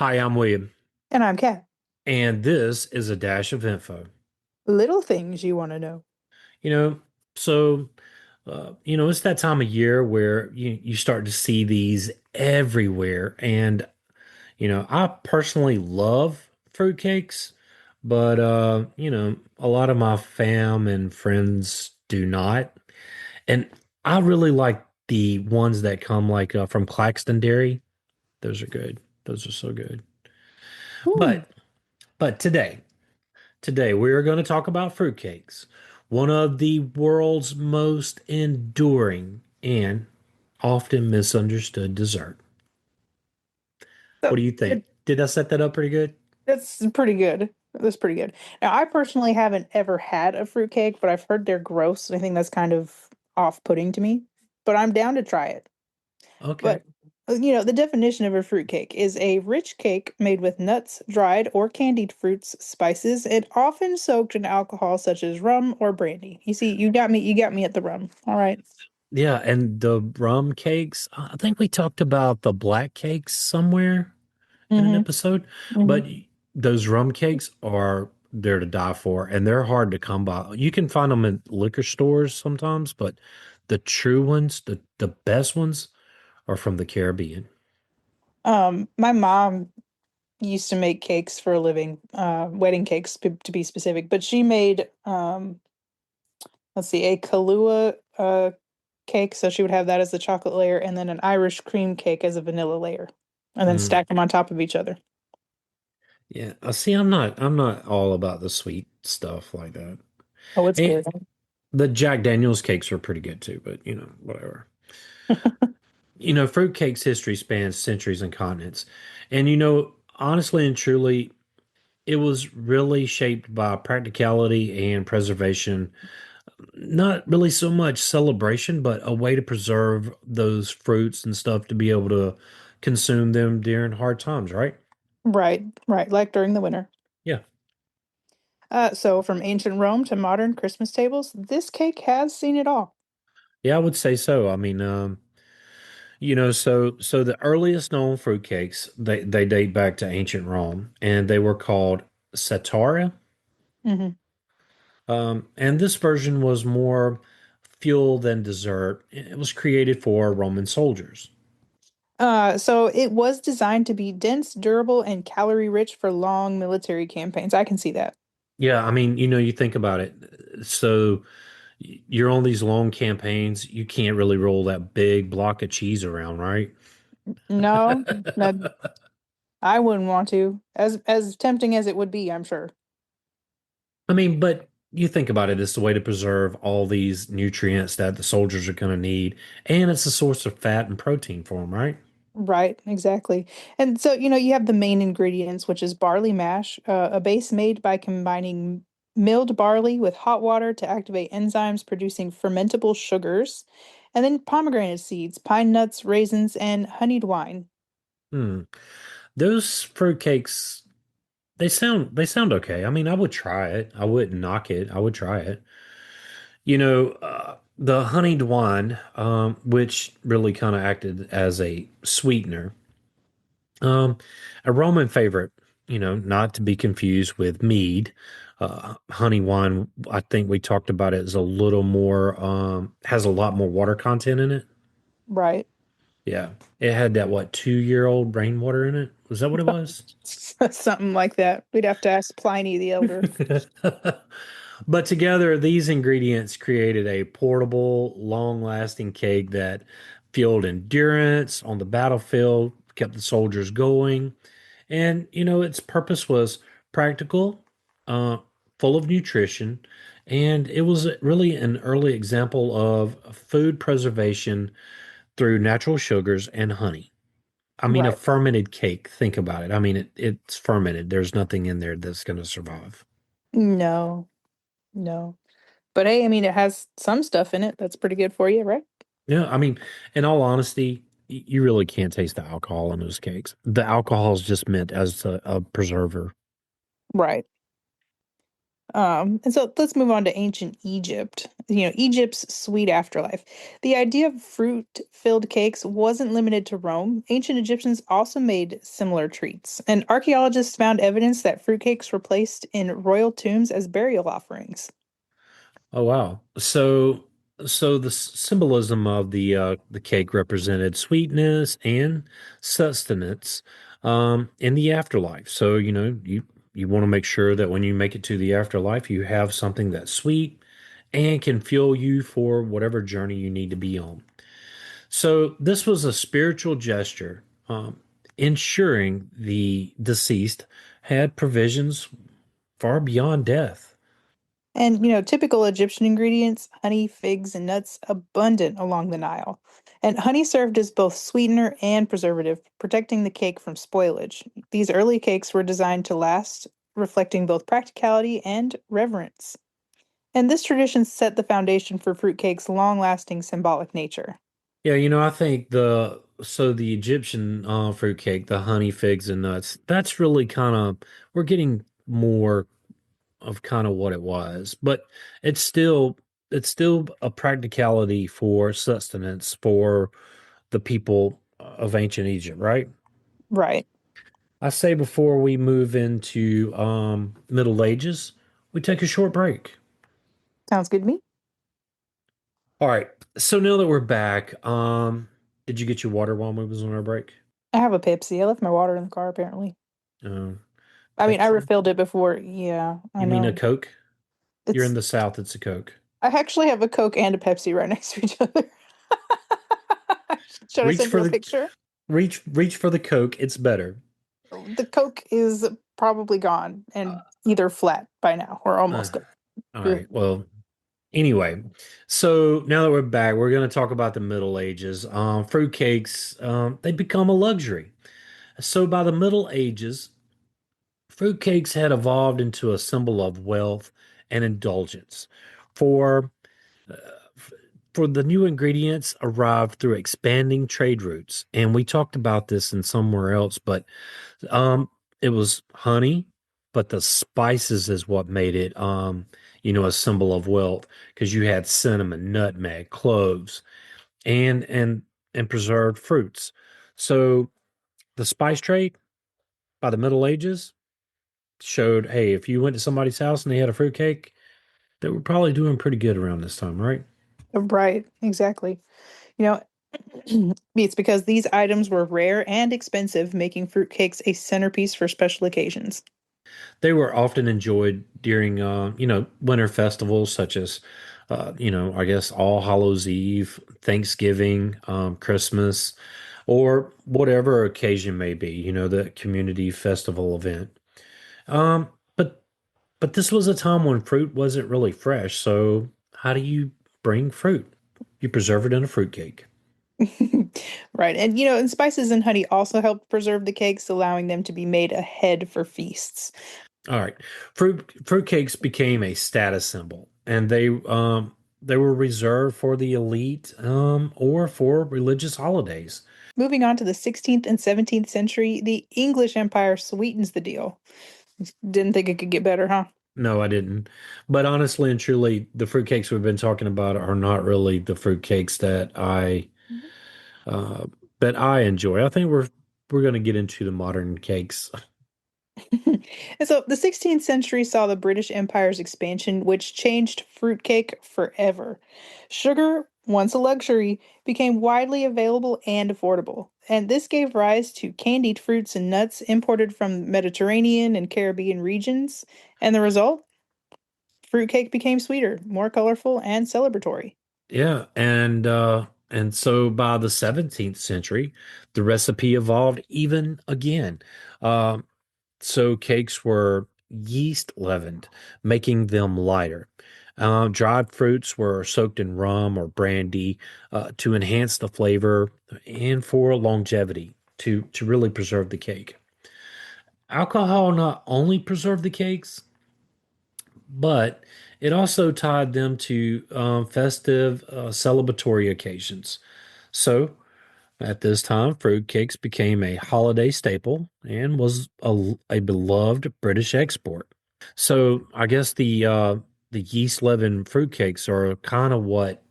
Hi, I'm William, And I'm Kat. and this is a dash of info. Little things you want to know. You know, so it's that time of year where you start to see these everywhere, and I personally love fruitcakes, but a lot of my fam and friends do not, and I really like the ones that come like from Claxton Dairy. Those are good. Those are so good. Hmm. But today, we are going to talk about fruitcakes, one of the world's most enduring and often misunderstood dessert. What So do you think? it, Did I set that up pretty good? that's pretty good. That's pretty good. Now, I personally haven't ever had a fruitcake, but I've heard they're gross, and I think that's kind of off-putting to me. But I'm down to try it. Okay. But the definition of a fruitcake is a rich cake made with nuts, dried or candied fruits, spices, and often soaked in alcohol such as rum or brandy. You see, you got me at the rum. All right. Yeah, and the rum cakes, I think we talked about the black cakes somewhere in an Mm-hmm. episode, Mm-hmm. but those rum cakes are there to die for, and they're hard to come by. You can find them in liquor stores sometimes, but the true ones, the best ones, are from the Caribbean. My mom used to make cakes for a living, wedding cakes to be specific, but she made let's see, a Kahlua cake, so she would have that as the chocolate layer and then an Irish cream cake as a vanilla layer and then Mm, stack them on top of each other. yeah, I see. I'm not all about the sweet stuff like that. Oh, it's And good. the Jack Daniel's cakes are pretty good too, but whatever. Fruit cakes history spans centuries and continents, and honestly and truly, it was really shaped by practicality and preservation. Not really so much celebration, but a way to preserve those fruits and stuff to be able to consume them during hard times, right? Right, right, like during the winter. Yeah. So from ancient Rome to modern Christmas tables, this cake has seen it all. Yeah, I would say so. I mean, so the earliest known fruitcakes, they date back to ancient Rome, and they were called satura. Hmm. And this version was more fuel than dessert. It was created for Roman soldiers. So it was designed to be dense, durable, and calorie rich for long military campaigns. I can see that. Yeah, I mean, you think about it. So you're on these long campaigns, you can't really roll that big block of cheese around, right? No, no, I wouldn't want to. As tempting as it would be, I'm sure. I mean, but you think about it, it's a way to preserve all these nutrients that the soldiers are going to need, and it's a source of fat and protein for them, right? Right, exactly. And so, you have the main ingredients, which is barley mash, a base made by combining milled barley with hot water to activate enzymes producing fermentable sugars, and then pomegranate seeds, pine nuts, raisins, and honeyed wine. Hmm. Those fruitcakes, they sound okay. I mean, I would try it. I wouldn't knock it. I would try it. The honeyed wine, which really kind of acted as a sweetener, um, a Roman favorite, not to be confused with mead. Honey wine, I think we talked about it, is a little more, has a lot more water content in it. Right. Yeah. It had that, what, 2-year-old rainwater in it? Was that what it was? Something like that. We'd have to ask Pliny the Elder. But together, these ingredients created a portable, long-lasting cake that fueled endurance on the battlefield, kept the soldiers going. And, its purpose was practical, uh, full of nutrition, and it was really an early example of food preservation through natural sugars and honey. I mean, a Right. fermented cake, think about it. I mean, it's fermented. There's nothing in there that's going to survive. No, no. But hey, I mean, it has some stuff in it that's pretty good for you, right? Yeah, I mean, in all honesty, you really can't taste the alcohol in those cakes. The alcohol is just meant as a preserver. Right. And so let's move on to ancient Egypt. Egypt's sweet afterlife. The idea of fruit-filled cakes wasn't limited to Rome. Ancient Egyptians also made similar treats, and archaeologists found evidence that fruitcakes were placed in royal tombs as burial offerings. Oh wow. So the symbolism of the cake represented sweetness and sustenance in the afterlife. So, you want to make sure that when you make it to the afterlife, you have something that's sweet and can fuel you for whatever journey you need to be on. So this was a spiritual gesture, ensuring the deceased had provisions far beyond death. And, typical Egyptian ingredients, honey, figs, and nuts, abundant along the Nile. And honey served as both sweetener and preservative, protecting the cake from spoilage. These early cakes were designed to last, reflecting both practicality and reverence. And this tradition set the foundation for fruitcake's long-lasting symbolic nature. Yeah, I think the Egyptian fruit cake, the honey, figs, and nuts, that's really we're getting more of kind of what it was, but it's still it's still a practicality for sustenance for the people of ancient Egypt, right? Right. I say before we move into Middle Ages, we take a short break. Sounds good to me. All right. So now that we're back, did you get your water while we was on our break? I have a Pepsi. I left my water in the car, apparently. Uh, I mean, I Pepsi? refilled it before. Yeah, I You mean a know. Coke? You're in It's the South, it's a Coke. I actually have a Coke and a Pepsi right next to each other. Should I Reach send you for a the picture? reach for the Coke. It's better. The Coke is probably gone and either flat by now or Uh, almost all gone. right. Well, anyway, so now that we're back, we're going to talk about the Middle Ages. Fruitcakes, they become a luxury. So by the Middle Ages, fruitcakes had evolved into a symbol of wealth and indulgence. For uh, for the new ingredients arrived through expanding trade routes, and we talked about this in somewhere else, but Um, it was honey, but the spices is what made it, a symbol of wealth because you had cinnamon, nutmeg, cloves, and preserved fruits. So the spice trade by the Middle Ages showed, hey, if you went to somebody's house and they had a fruit cake, they were probably doing pretty good around this time, right? Right, exactly. You know, it's because these items were rare and expensive, making fruitcakes a centerpiece for special occasions. They were often enjoyed during, winter festivals such as, I guess All Hallows Eve, Thanksgiving, Christmas, or whatever occasion may be, the community festival event. Um, but but this was a time when fruit wasn't really fresh. So how do you bring fruit? You preserve it in a fruit cake. Right. And spices and honey also helped preserve the cakes, allowing them to be made ahead for feasts. All right. Fruitcakes became a status symbol, and they were reserved for the elite or for religious holidays. Moving on to the 16th and 17th century, the English Empire sweetens the deal. Didn't think it could get better, huh? No, I didn't. But honestly and truly, the fruitcakes we've been talking about are not really the fruitcakes uh, that I enjoy. I think we're going to get into the modern cakes. And so the 16th century saw the British Empire's expansion, which changed fruitcake forever. Sugar, once a luxury, became widely available and affordable. And this gave rise to candied fruits and nuts imported from Mediterranean and Caribbean regions. And the result? Fruitcake became sweeter, more colorful, and celebratory. Yeah, and so by the 17th century, the recipe evolved even again. Um, So cakes were yeast leavened, making them lighter. Dried fruits were soaked in rum or brandy to enhance the flavor and for longevity to really preserve the cake. Alcohol not only preserved the cakes, but it also tied them to festive, celebratory occasions. So at this time, fruitcakes became a holiday staple and was a beloved British export. So I guess the yeast leavened fruitcakes are kind of what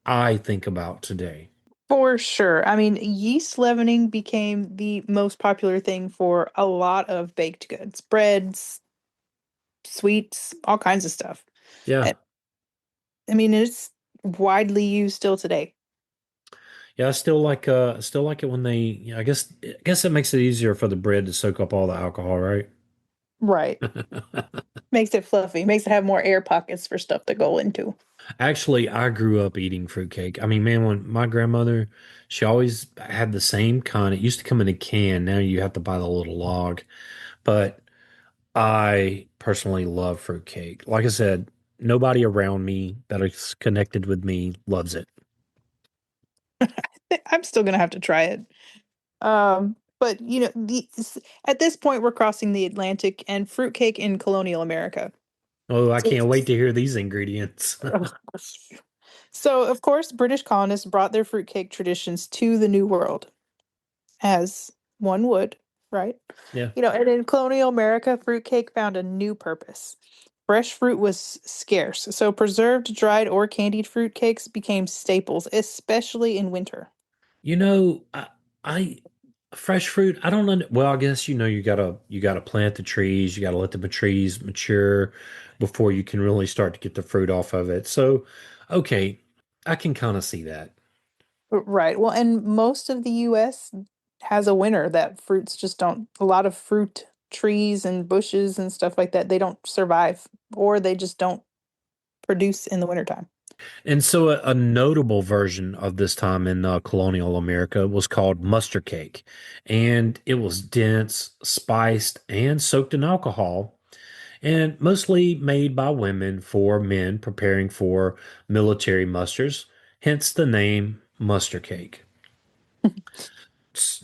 I think about today. For sure. I mean, yeast leavening became the most popular thing for a lot of baked goods, breads, sweets, all kinds of stuff. Yeah. I I mean, it's widely used still today. Yeah, I still like it when they yeah, I guess it makes it easier for the bread to soak up all the alcohol, right? Right. Makes it fluffy, makes it have more air pockets for stuff to go into. Actually, I grew up eating fruitcake. I mean, man, when my grandmother, she always had the same kind. It used to come in a can. Now you have to buy the little log. But I personally love fruitcake. Like I said, nobody around me that is connected with me loves it. I'm still gonna have to try it. But at this point we're crossing the Atlantic and fruitcake in colonial America. Oh, I So, can't wait to hear these ingredients. so of course, British colonists brought their fruitcake traditions to the New World, as one would, right? Yeah. And in colonial America, fruitcake found a new purpose. Fresh fruit was scarce, so preserved, dried, or candied fruitcakes became staples, especially in winter. You know, I fresh fruit, I don't know. Well, I guess you gotta plant the trees, you gotta let the trees mature before you can really start to get the fruit off of it. So, okay, I can kind of see that. Right. Well, and most of the US has a winter that fruits just don't, a lot of fruit trees and bushes and stuff like that, they don't survive or they just don't produce in the wintertime. And so a notable version of this time in colonial America was called mustard cake. And it was dense, spiced, and soaked in alcohol, and mostly made by women for men preparing for military musters, hence the name mustard cake.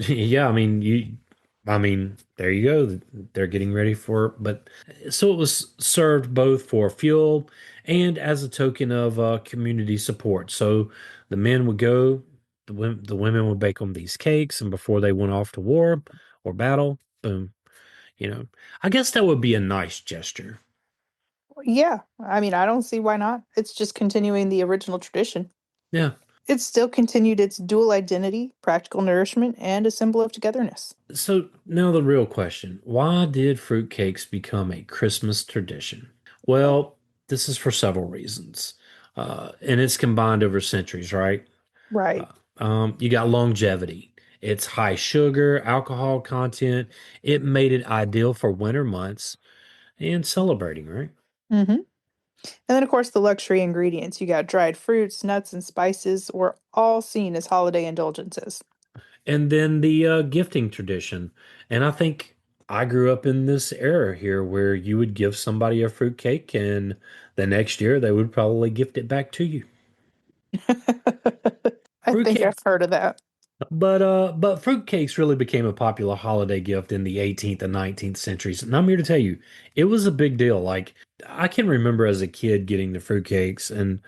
Yeah, I mean, there you go. They're getting ready for, but so it was served both for fuel and as a token of community support. So the men would go, the women would bake them these cakes, and before they went off to war or battle, boom, you know, I guess that would be a nice gesture. Yeah. I mean, I don't see why not. It's just continuing the original tradition. Yeah. It's still continued its dual identity, practical nourishment, and a symbol of togetherness. So now the real question, why did fruitcakes become a Christmas tradition? Well, this is for several reasons. And it's combined over centuries, right? Right. You got longevity. It's high sugar, alcohol content. It made it ideal for winter months and celebrating, right? Mm-hmm. And then, of course, the luxury ingredients. You got dried fruits, nuts, and spices were all seen as holiday indulgences. And then the gifting tradition. And I think I grew up in this era here where you would give somebody a fruit cake and the next year they would probably gift it back to you. I think Fruitcake, I've heard of that. but fruitcakes really became a popular holiday gift in the 18th and 19th centuries. And I'm here to tell you, it was a big deal. Like I can remember as a kid getting the fruitcakes, and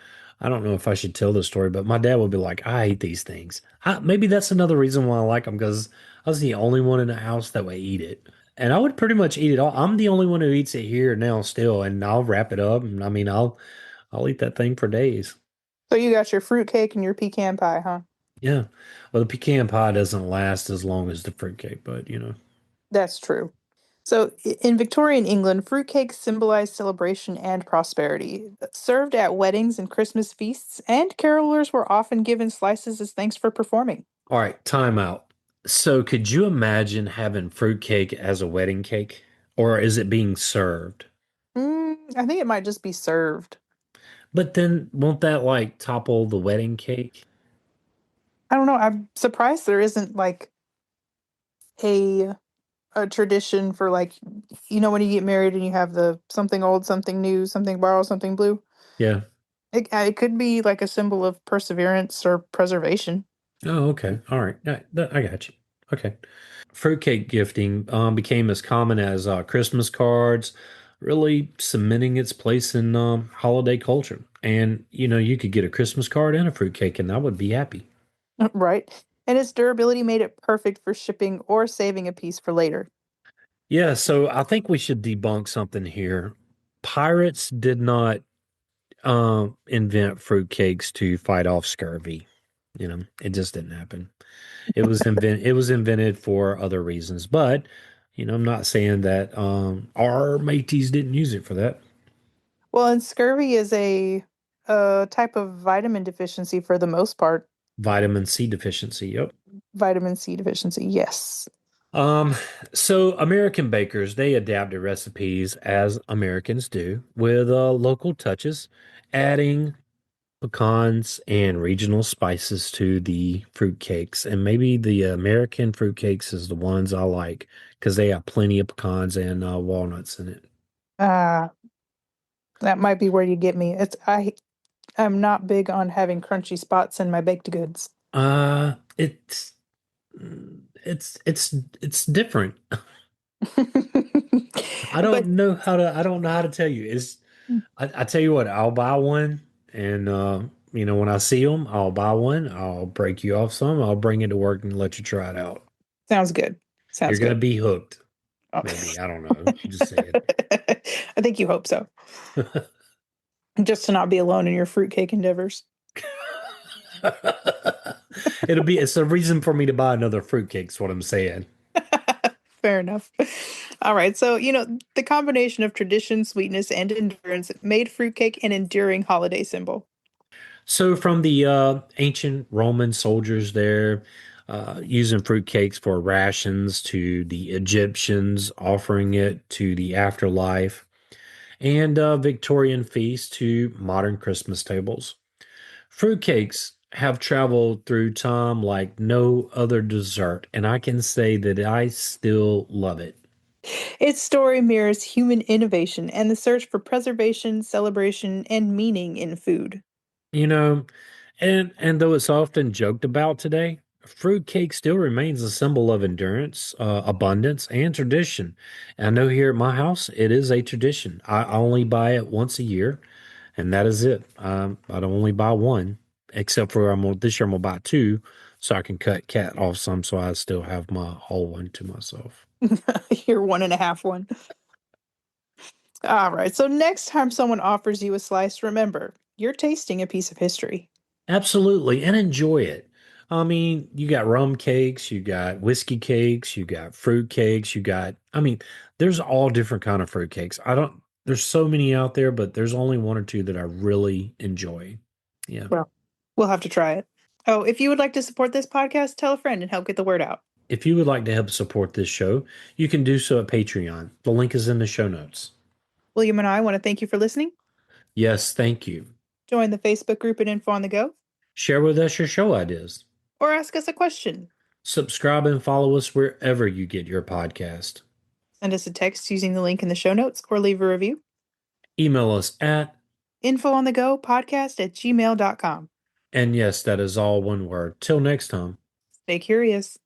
I don't know if I should tell this story, but my dad would be like, "I hate these things." Maybe that's another reason why I like them because I was the only one in the house that would eat it, and I would pretty much eat it all. I'm the only one who eats it here now still, and I'll wrap it up, and I mean, I'll eat that thing for days. So you got your fruit cake and your pecan pie, huh? Yeah. Well, the pecan pie doesn't last as long as the fruitcake, but That's true. So in Victorian England, fruitcakes symbolized celebration and prosperity. Served at weddings and Christmas feasts, and carolers were often given slices as thanks for performing. All right, time out. So, could you imagine having fruitcake as a wedding cake? Or is it being served? I think it might just be served. But then won't that like topple the wedding cake? I don't know. I'm surprised there isn't like a a tradition for like when you get married and you have the something old, something new, something borrowed, something blue. Yeah. It could be like a symbol of perseverance or preservation. Oh, okay. All right. I got you. Okay. Fruitcake gifting became as common as Christmas cards, really cementing its place in holiday culture. And, you could get a Christmas card and a fruitcake, and I would be happy. Right. And its durability made it perfect for shipping or saving a piece for later. Yeah, so I think we should debunk something here. Pirates did not invent fruitcakes to fight off scurvy. It just didn't happen. It was invented for other reasons, but I'm not saying that our mateys didn't use it for that. Well, and scurvy is a type of vitamin deficiency for the most part. Vitamin C deficiency. Yep. Vitamin C deficiency, yes. Um, so American bakers, they adapted recipes as Americans do with local touches, adding pecans and regional spices to the fruit cakes. And maybe the American fruit cakes is the ones I like because they have plenty of pecans and walnuts in it. Uh, that might be where you get me. I'm not big on having crunchy spots in my baked goods. It's it's different. But I don't know how to tell you. I tell you what, I'll buy one and when I see them, I'll buy one. I'll break you off some. I'll bring it to work and let you try it out. sounds good. You're Sounds gonna good. be hooked. Oh. Maybe. I don't know. I'm just saying. I think you hope so. Just to not be alone in your fruitcake endeavors. It's a reason for me to buy another fruitcake, is what I'm saying. Fair enough. All right. So, the combination of tradition, sweetness, and endurance made fruitcake an enduring holiday symbol. So from the ancient Roman soldiers there, using fruitcakes for rations to the Egyptians offering it to the afterlife, and Victorian feasts to modern Christmas tables. Fruitcakes have traveled through time like no other dessert, and I can say that I still love it. Its story mirrors human innovation and the search for preservation, celebration, and meaning in food. You know, and though it's often joked about today, fruitcake still remains a symbol of endurance, abundance, and tradition. And I know here at my house, it is a tradition. I only buy it once a year, and that is it. I'd only buy one, except for this year I'm gonna buy two, so I can cut cat off some, so I still have my whole one to myself. Your one and a half one. All right. So, next time someone offers you a slice, remember, you're tasting a piece of history. Absolutely, and enjoy it. I mean, you got rum cakes, you got whiskey cakes, you got fruit cakes, there's all different kind of fruit cakes. There's so many out there, but there's only one or two that I really enjoy. Yeah. Well, we'll have to try it. Oh, if you would like to support this podcast, tell a friend and help get the word out. If you would like to help support this show, you can do so at Patreon. The link is in the show notes. William and I want to thank you for listening. Yes, thank you. Join the Facebook group at Info on the Go Share with us your show ideas. or ask us a question. Subscribe and follow us wherever you get your podcast. Send us a text using the link in the show notes or leave a review. Email us at infoonthegopodcast@gmail.com. And yes, that is all one word. Till next time. Stay curious.